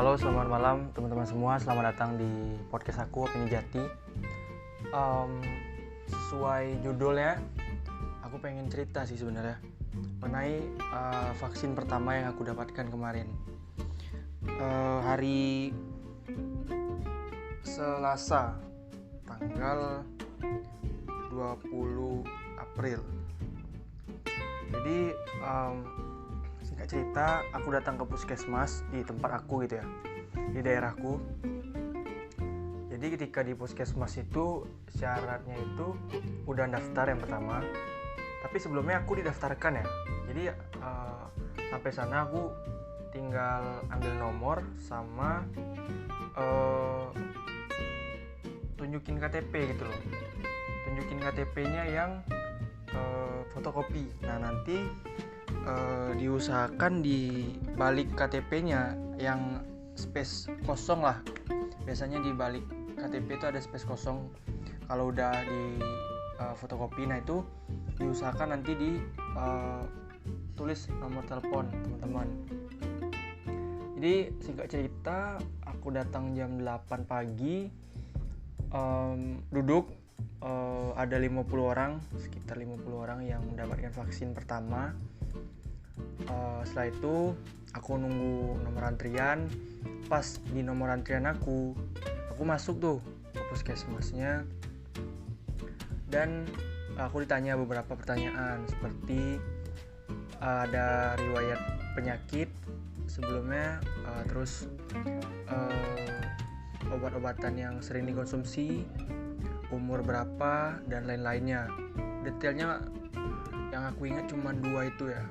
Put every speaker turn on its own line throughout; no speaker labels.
Halo, selamat malam teman-teman semua. Selamat datang di podcast aku, Opini Jati. Sesuai judulnya, aku pengen cerita sih sebenarnya mengenai vaksin pertama yang aku dapatkan kemarin. Hari Selasa, tanggal 20 April. Jadi singkat cerita, aku datang ke puskesmas di tempat aku gitu ya, di daerahku. Jadi ketika di puskesmas itu syaratnya itu udah daftar yang pertama, tapi sebelumnya aku didaftarkan ya. Jadi sampai sana aku tinggal ambil nomor sama tunjukin KTP gitu loh. Tunjukin KTP-nya yang fotokopi. Nah nanti diusahakan di balik KTP-nya yang space kosong lah. Biasanya di balik KTP itu ada space kosong. Kalau udah di fotokopi, nah itu diusahakan nanti di tulis nomor telepon teman-teman. Jadi singkat cerita, aku datang jam 8 pagi, duduk, ada 50 orang, sekitar 50 orang yang mendapatkan vaksin pertama. Setelah itu aku nunggu nomor antrian. Pas di nomor antrian aku masuk tuh ke puskesmasnya, dan aku ditanya beberapa pertanyaan seperti ada riwayat penyakit sebelumnya, terus obat-obatan yang sering dikonsumsi, umur berapa, dan lain-lainnya. Detailnya yang aku ingat cuma 2 itu ya.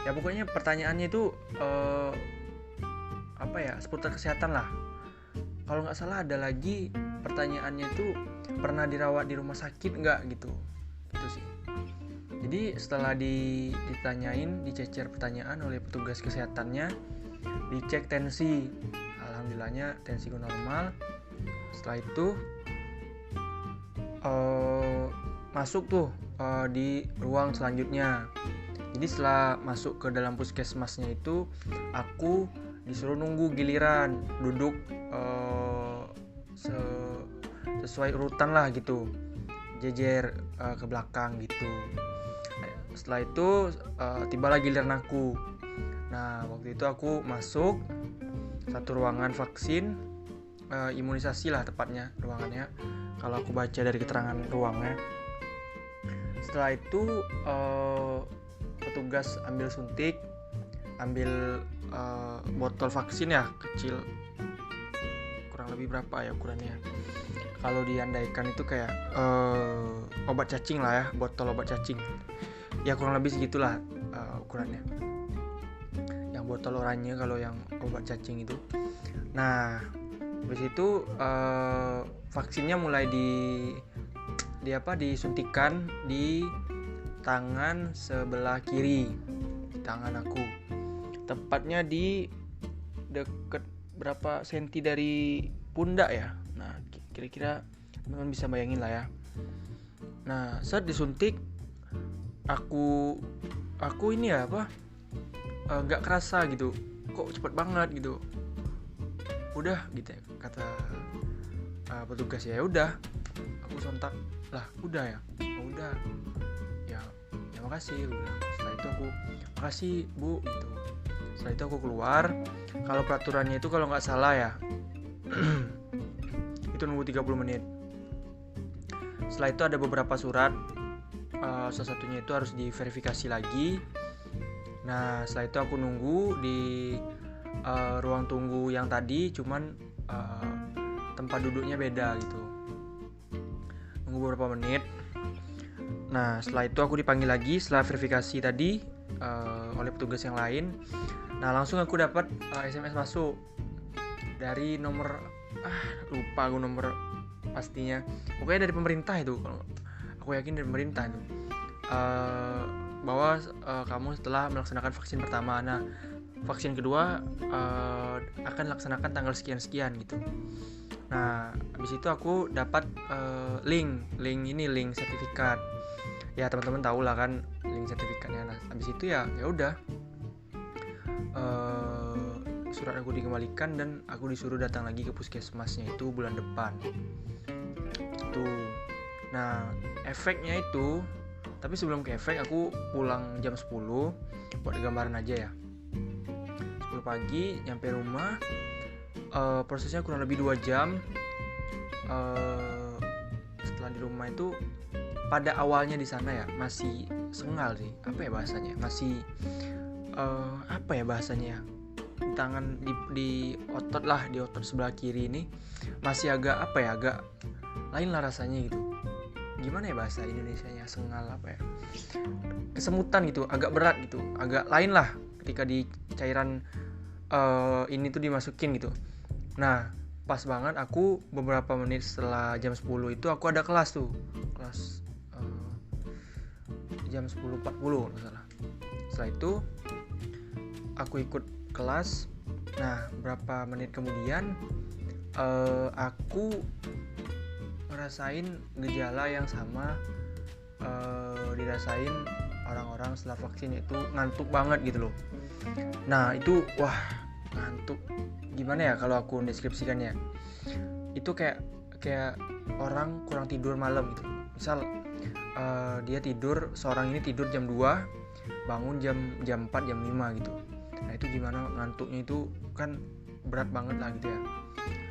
Ya pokoknya pertanyaannya itu seputar kesehatan lah. Kalau nggak salah ada lagi pertanyaannya itu pernah dirawat di rumah sakit nggak gitu sih. Jadi setelah dicecer pertanyaan oleh petugas kesehatannya, dicek tensi. Alhamdulillahnya tensiku normal. Setelah itu masuk tuh di ruang selanjutnya. Jadi setelah masuk ke dalam puskesmasnya itu, aku disuruh nunggu giliran, duduk sesuai urutan lah gitu, jejer ke belakang gitu. Setelah itu tibalah giliran aku. Nah waktu itu aku masuk satu ruangan vaksin, imunisasi lah tepatnya ruangannya, kalau aku baca dari keterangan ruangnya. Setelah itu petugas ambil suntik, ambil botol vaksin ya, kecil, kurang lebih berapa ya ukurannya. Kalau diandaikan itu kayak obat cacing lah ya, botol obat cacing ya, kurang lebih segitulah ukurannya. Yang botol oranye kalau yang obat cacing itu. Nah habis itu vaksinnya mulai disuntikan di tangan sebelah kiri, di tangan aku, tepatnya di deket berapa senti dari pundak ya. Nah kira-kira teman-teman bisa bayangin lah ya. Nah saat disuntik aku ini ya nggak kerasa gitu, kok cepet banget gitu. Udah gitu ya, kata petugas. Ya udah, aku sontak lah, udah ya, udah ya makasih, aku bilang. Setelah itu aku makasih bu gitu. Setelah itu aku keluar. Kalau peraturannya itu kalau nggak salah ya itu nunggu 30 menit. Setelah itu ada beberapa surat, salah satunya itu harus diverifikasi lagi. Nah setelah itu aku nunggu di ruang tunggu yang tadi, cuman tempat duduknya beda gitu. Nunggu beberapa menit. Nah setelah itu aku dipanggil lagi setelah verifikasi tadi oleh petugas yang lain. Nah langsung aku dapat SMS masuk dari nomor lupa aku nomor pastinya, pokoknya dari pemerintah itu. Aku yakin dari pemerintah itu, bahwa kamu setelah melaksanakan vaksin pertama, nah vaksin kedua akan dilaksanakan tanggal sekian-sekian gitu. Nah habis itu aku dapat link sertifikat. Ya teman-teman tahu lah kan link sertifikatnya. Nah habis itu ya udah surat aku dikembalikan dan aku disuruh datang lagi ke puskesmasnya itu bulan depan. Itu. Nah, efeknya itu, tapi sebelum ke efek aku pulang jam 10 buat gambaran aja ya. 10 pagi nyampe rumah, prosesnya kurang lebih 2 jam. Setelah di rumah itu, pada awalnya di sana ya masih sengal sih, apa ya bahasanya, masih apa ya bahasanya, tangan di otot lah, di otot sebelah kiri ini masih agak apa ya, agak lain lah rasanya gitu. Gimana ya bahasa Indonesianya, sengal apa ya, kesemutan gitu, agak berat gitu, agak lain lah ketika di cairan ini tuh dimasukin gitu. Nah pas banget aku beberapa menit setelah jam 10 itu aku ada kelas tuh, kelas jam 10.40 kalau salah. Setelah itu aku ikut kelas. Nah berapa menit kemudian aku ngerasain gejala yang sama dirasain orang-orang setelah vaksin, yaitu ngantuk banget gitu loh. Nah itu wah, ngantuk gimana ya kalau aku deskripsikannya, itu kayak orang kurang tidur malam gitu. Misal dia tidur, seorang ini tidur jam 2 bangun jam 4 jam 5 gitu. Nah itu gimana, ngantuknya itu kan berat banget lah gitu ya.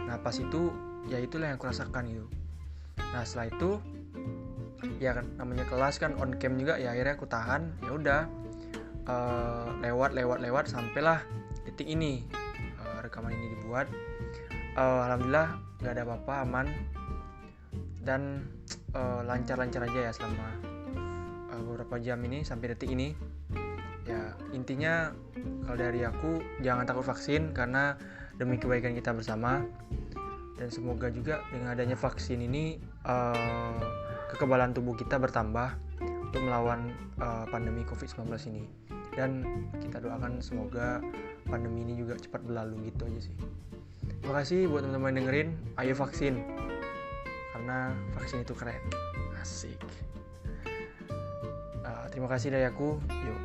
Nah pas itu ya itulah yang aku rasakan gitu. Nah setelah itu ya kan namanya kelas kan on cam juga ya, akhirnya aku tahan, ya udah lewat sampailah detik ini rekaman ini dibuat. Alhamdulillah nggak ada apa-apa, aman dan lancar-lancar aja ya selama beberapa jam ini sampai detik ini. Ya intinya kalau dari aku, jangan takut vaksin karena demi kebaikan kita bersama. Dan semoga juga dengan adanya vaksin ini kekebalan tubuh kita bertambah untuk melawan pandemi COVID-19 ini. Dan kita doakan semoga pandemi ini juga cepat berlalu gitu aja sih. Terima kasih buat teman-teman yang dengerin. Ayo vaksin, karena vaksin itu keren. Asik. Terima kasih dari aku. Yuk.